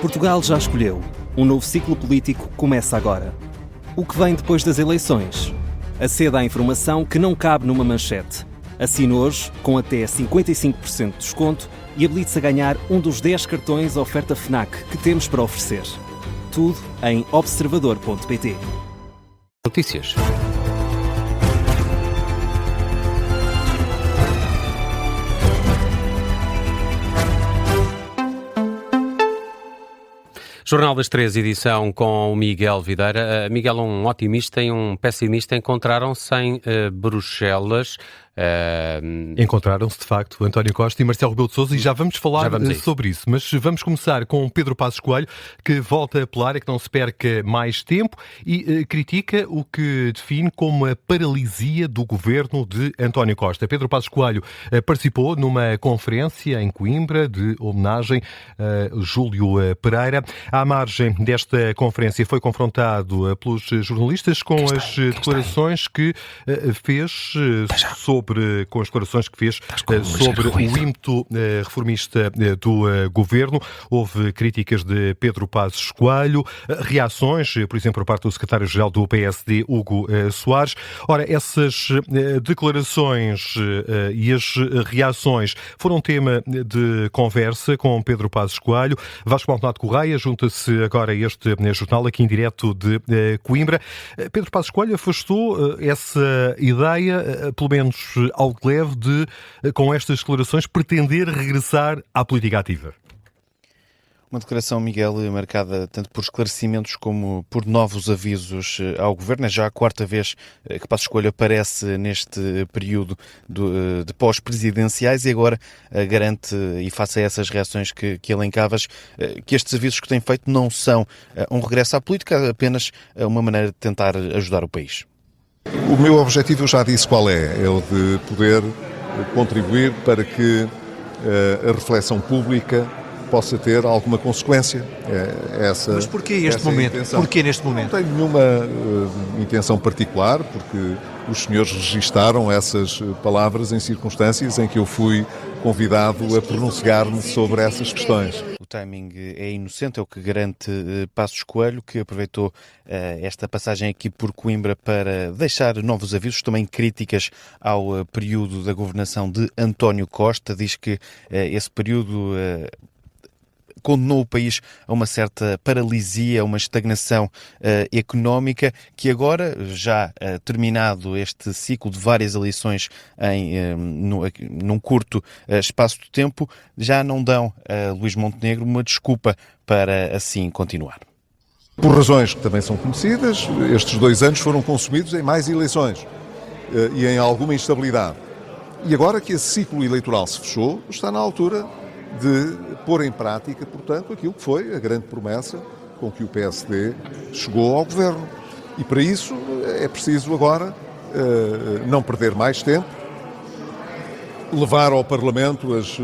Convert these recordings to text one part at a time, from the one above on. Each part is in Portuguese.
Portugal já escolheu. Um novo ciclo político começa agora. O que vem depois das eleições? Aceda à informação que não cabe numa manchete. Assine hoje, com até 55% de desconto, e habilite-se a ganhar um dos 10 cartões oferta FNAC que temos para oferecer. Tudo em observador.pt. Notícias. Jornal das 3, edição com o Miguel Videira. Miguel, um otimista e um pessimista encontraram-se em Bruxelas. Encontraram-se, de facto, António Costa e Marcelo Rebelo de Sousa, e já vamos falar sobre isso. Mas vamos começar com Pedro Passos Coelho, que volta a apelar a que não se perca mais tempo e critica o que define como a paralisia do governo de António Costa. Pedro Passos Coelho participou numa conferência em Coimbra de homenagem a Júlio Pereira. À margem desta conferência foi confrontado pelos jornalistas com as declarações que fez sobre o ímpeto reformista do governo. Houve críticas de Pedro Passos Coelho, reações, por exemplo, por parte do secretário-geral do PSD, Hugo Soares. Ora, essas declarações e as reações foram tema de conversa com Pedro Passos Coelho. Vasco Maldonado Correia junta-se agora a este jornal aqui em direto de Coimbra. Pedro Passos Coelho afastou essa ideia, pelo menos algo leve, de, com estas declarações, pretender regressar à política ativa. Uma declaração, Miguel, marcada tanto por esclarecimentos como por novos avisos ao Governo. É já a quarta vez que Passos Coelho aparece neste período de pós-presidenciais e agora garante, e face a essas reações que elencavas, que estes avisos que tem feito não são um regresso à política, apenas uma maneira de tentar ajudar o país. O meu objetivo, eu já disse qual é o de poder contribuir para que a reflexão pública possa ter alguma consequência. Mas porquê este momento? Porquê neste momento? Não tenho nenhuma intenção particular, porque os senhores registaram essas palavras em circunstâncias em que eu fui convidado a pronunciar-me sobre essas questões. O timing é inocente, é o que garante Passos Coelho, que aproveitou esta passagem aqui por Coimbra para deixar novos avisos, também críticas ao período da governação de António Costa. Diz que esse período condenou o país a uma certa paralisia, a uma estagnação económica, que agora, já terminado este ciclo de várias eleições num curto espaço de tempo, já não dão a Luís Montenegro uma desculpa para assim continuar. Por razões que também são conhecidas, estes 2 anos foram consumidos em mais eleições e em alguma instabilidade. E agora que esse ciclo eleitoral se fechou, está na altura de pôr em prática, portanto, aquilo que foi a grande promessa com que o PSD chegou ao governo. E para isso é preciso agora não perder mais tempo, levar ao Parlamento as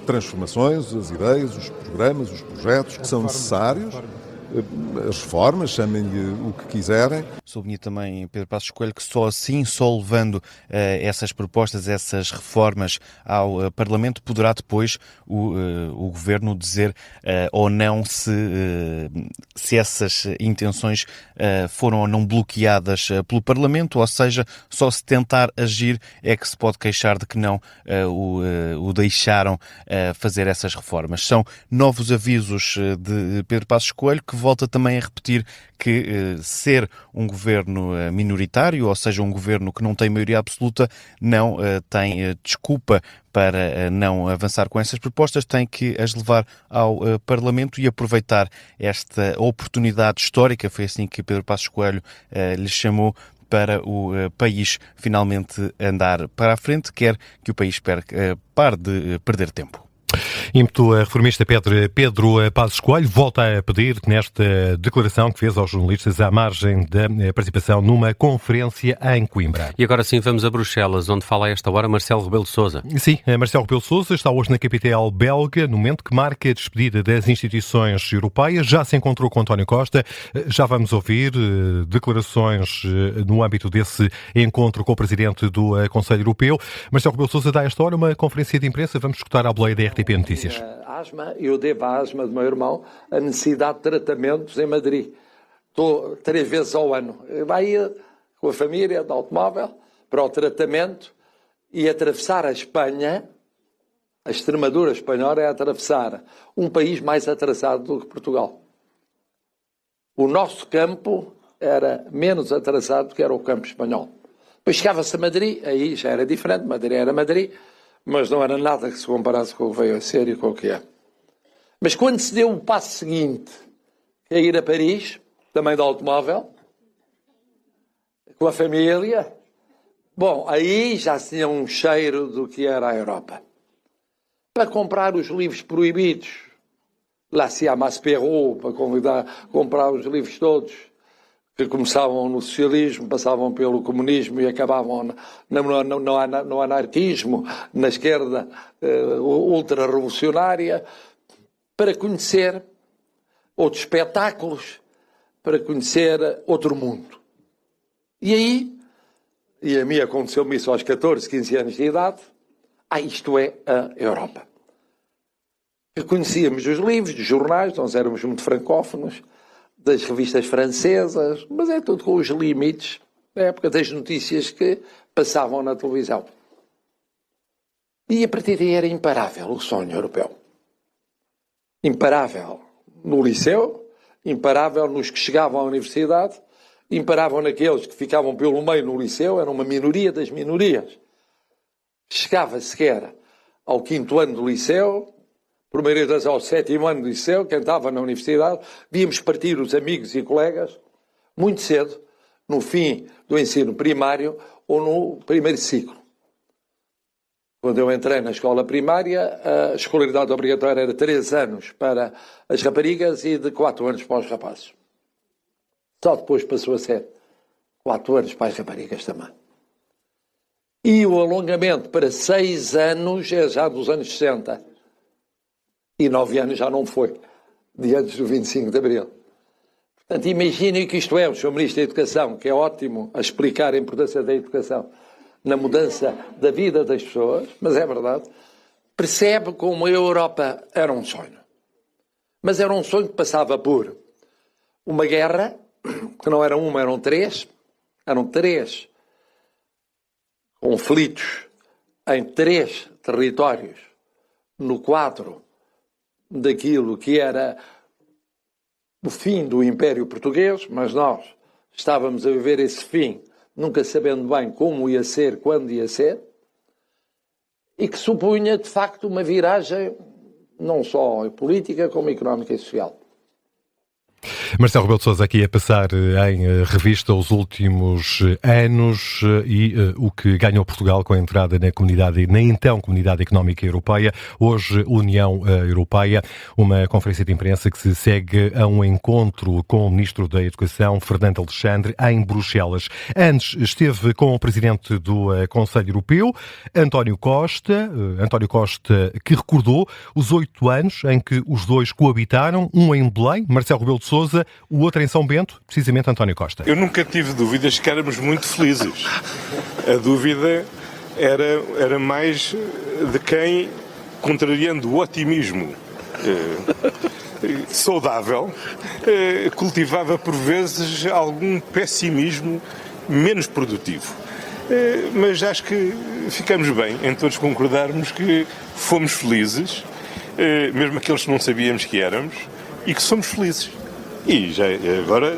transformações, as ideias, os programas, os projetos que são necessários, as reformas, chamem-lhe o que quiserem. Sublinha também Pedro Passos Coelho que só assim, só levando essas propostas, essas reformas ao Parlamento, poderá depois o Governo dizer ou não se essas intenções foram ou não bloqueadas pelo Parlamento, ou seja, só se tentar agir é que se pode queixar de que não o deixaram fazer essas reformas. São novos avisos de Pedro Passos Coelho, que volta também a repetir que ser um governo minoritário, ou seja, um governo que não tem maioria absoluta, não tem desculpa para não avançar com essas propostas, tem que as levar ao Parlamento e aproveitar esta oportunidade histórica, foi assim que Pedro Passos Coelho lhe chamou, para o país finalmente andar para a frente, quer que o país pare de perder tempo. Ímpeto reformista Pedro Passos Coelho volta a pedir nesta declaração que fez aos jornalistas à margem da participação numa conferência em Coimbra. E agora sim vamos a Bruxelas, onde fala a esta hora Marcelo Rebelo de Sousa. Sim, Marcelo Rebelo de Sousa está hoje na capital belga, no momento que marca a despedida das instituições europeias. Já se encontrou com António Costa, já vamos ouvir declarações no âmbito desse encontro com o Presidente do Conselho Europeu. Marcelo Rebelo de Sousa dá a esta hora uma conferência de imprensa, vamos escutar a boleia da RTP Notícias. notícias. Asma, eu devo à asma do meu irmão a necessidade de tratamentos em Madrid. Estou 3 vezes ao ano. Vai com a família de automóvel para o tratamento e atravessar a Espanha. A Extremadura espanhola é atravessar um país mais atrasado do que Portugal. O nosso campo era menos atrasado do que era o campo espanhol. Depois chegava-se a Madrid, aí já era diferente, Madrid era Madrid, mas não era nada que se comparasse com o que veio a ser e com o que é. Mas quando se deu o passo seguinte, que é ir a Paris, também de automóvel, com a família, bom, aí já se tinha um cheiro do que era a Europa. Para comprar os livros proibidos, lá se chama Perrault, para comprar os livros todos, que começavam no socialismo, passavam pelo comunismo e acabavam no anarquismo, na esquerda ultra-revolucionária, para conhecer outros espetáculos, para conhecer outro mundo. E aí, e a mim aconteceu-me isso aos 14, 15 anos de idade, isto é a Europa. Conhecíamos os livros, dos jornais, nós éramos muito francófonos, das revistas francesas, mas é tudo com os limites da época das notícias que passavam na televisão. E a partir daí era imparável o sonho europeu. Imparável no liceu, imparável nos que chegavam à universidade, imparável naqueles que ficavam pelo meio no liceu, era uma minoria das minorias. Chegava sequer ao 5º ano do liceu, primeiro ao 7º ano do liceu, quem estava na universidade, víamos partir os amigos e colegas muito cedo, no fim do ensino primário ou no primeiro ciclo. Quando eu entrei na escola primária, a escolaridade obrigatória era 3 anos para as raparigas e de 4 anos para os rapazes. Só depois passou a ser 4 anos para as raparigas também. E o alongamento para 6 anos é já dos anos 60. E 9 anos já não foi, de antes do 25 de Abril. Portanto, imaginem que isto é o Sr. Ministro da Educação, que é ótimo a explicar a importância da educação na mudança da vida das pessoas, mas é verdade, percebe como a Europa era um sonho. Mas era um sonho que passava por uma guerra, que não era uma, eram 3, eram 3 conflitos em 3 territórios, no quadro daquilo que era o fim do Império Português, mas nós estávamos a viver esse fim, nunca sabendo bem como ia ser, quando ia ser, e que supunha, de facto, uma viragem não só política, como económica e social. Marcelo Rebelo de Sousa aqui a passar em revista os últimos anos e o que ganhou Portugal com a entrada na comunidade, na então Comunidade Económica Europeia, hoje União Europeia, uma conferência de imprensa que se segue a um encontro com o Ministro da Educação, Fernando Alexandre, em Bruxelas. Antes esteve com o Presidente do Conselho Europeu, António Costa, que recordou os 8 anos em que os dois coabitaram, um em Belém, Marcelo Rebelo de Sousa, o outro em São Bento, precisamente António Costa. Eu nunca tive dúvidas que éramos muito felizes. A dúvida era mais de quem, contrariando o otimismo saudável, cultivava por vezes algum pessimismo menos produtivo. Mas acho que ficamos bem em todos concordarmos que fomos felizes, mesmo aqueles que não sabíamos que éramos, e que somos felizes. E já agora,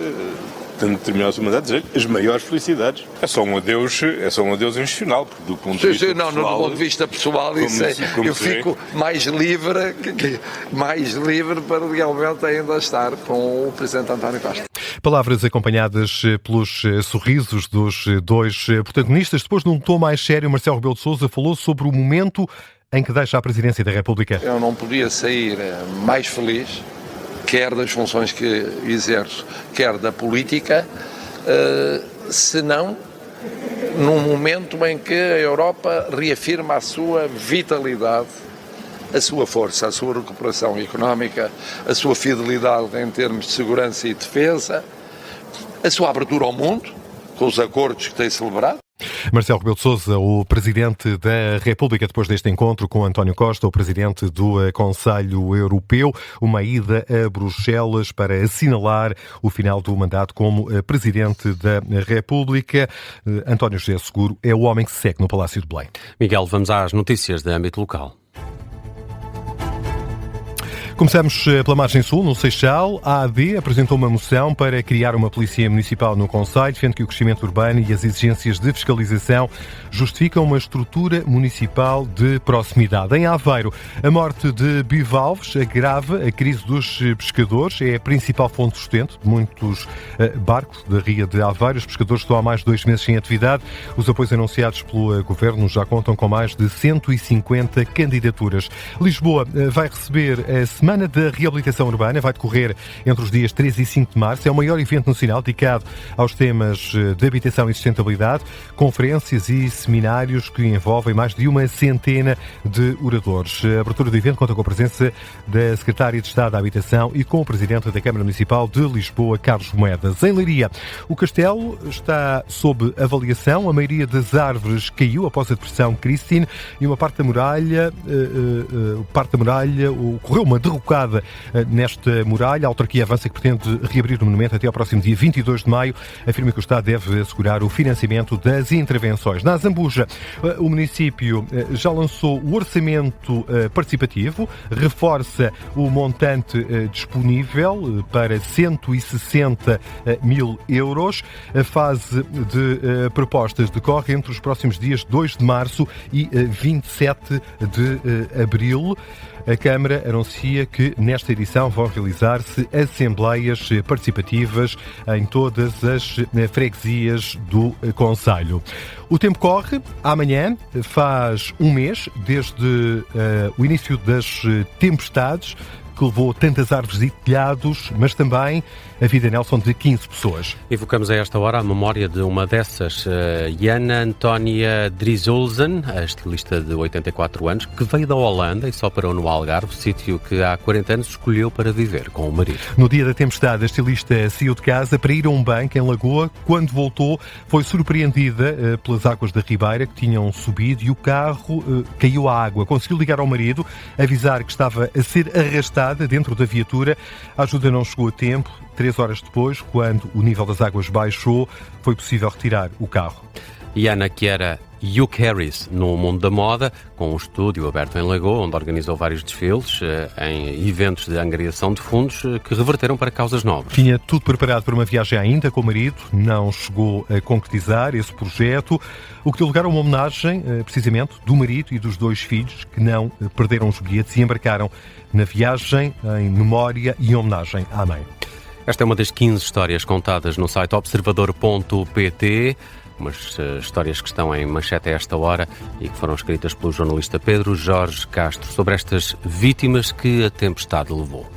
tendo terminado o seu mandato, dizer as maiores felicidades. É só um adeus institucional, porque do ponto de vista pessoal... Não, do ponto de vista pessoal, eu fico mais livre para realmente ainda estar com o Presidente António Costa. Palavras acompanhadas pelos sorrisos dos dois protagonistas. Depois, num tom mais sério, Marcelo Rebelo de Sousa falou sobre o momento em que deixa a Presidência da República. Eu não podia sair mais feliz, quer das funções que exerço, quer da política, senão num momento em que a Europa reafirma a sua vitalidade, a sua força, a sua recuperação económica, a sua fidelidade em termos de segurança e defesa, a sua abertura ao mundo, com os acordos que tem celebrado. Marcelo Rebelo de Sousa, o Presidente da República, depois deste encontro com António Costa, o Presidente do Conselho Europeu, uma ida a Bruxelas para assinalar o final do mandato como Presidente da República. António José Seguro é o homem que se segue no Palácio de Belém. Miguel, vamos às notícias de âmbito local. Começamos pela margem sul, no Seixal. A AD apresentou uma moção para criar uma polícia municipal no concelho, sendo que o crescimento urbano e as exigências de fiscalização justificam uma estrutura municipal de proximidade. Em Aveiro, a morte de bivalves agrava a crise dos pescadores. É a principal fonte de sustento de muitos barcos da Ria de Aveiro. Os pescadores estão há mais de 2 meses sem atividade. Os apoios anunciados pelo Governo já contam com mais de 150 candidaturas. Lisboa vai receber a Semana da Reabilitação Urbana, vai decorrer entre os dias 3 e 5 de março. É o maior evento nacional dedicado aos temas de habitação e sustentabilidade, conferências e seminários que envolvem mais de 100 de oradores. A abertura do evento conta com a presença da Secretária de Estado da Habitação e com o Presidente da Câmara Municipal de Lisboa, Carlos Moedas. Em Leiria, o castelo está sob avaliação. A maioria das árvores caiu após a depressão Christine e uma parte da muralha ocorreu uma derrocada nesta muralha. A autarquia avança que pretende reabrir o monumento até ao próximo dia 22 de maio. Afirma que o Estado deve assegurar o financiamento das intervenções. Na Azambuja, o município já lançou o orçamento participativo, reforça o montante disponível para 160 mil euros. A fase de propostas decorre entre os próximos dias 2 de março e 27 de abril. A Câmara anuncia que nesta edição vão realizar-se assembleias participativas em todas as freguesias do concelho. O tempo corre. Amanhã faz um mês desde o início das tempestades que levou tantas árvores e telhados, mas também a vida, Nelson, de 15 pessoas. Evocamos a esta hora a memória de uma dessas, Jana Antónia Drizolzen, a estilista de 84 anos, que veio da Holanda e só parou no Algarve, sítio que há 40 anos escolheu para viver com o marido. No dia da tempestade, a estilista saiu de casa para ir a um banco em Lagoa. Quando voltou, foi surpreendida pelas águas da Ribeira que tinham subido e o carro caiu à água. Conseguiu ligar ao marido, avisar que estava a ser arrastada dentro da viatura. A ajuda não chegou a tempo. 3 horas depois, quando o nível das águas baixou, foi possível retirar o carro. Jana, que era Hugh Harris no mundo da moda, com um estúdio aberto em Lagoa, onde organizou vários desfiles em eventos de angariação de fundos que reverteram para causas nobres. Tinha tudo preparado para uma viagem ainda com o marido, não chegou a concretizar esse projeto, o que deu lugar a uma homenagem, precisamente, do marido e dos 2 filhos, que não perderam os bilhetes e embarcaram na viagem em memória e em homenagem à mãe. Esta é uma das 15 histórias contadas no site observador.pt, umas histórias que estão em manchete a esta hora e que foram escritas pelo jornalista Pedro Jorge Castro sobre estas vítimas que a tempestade levou.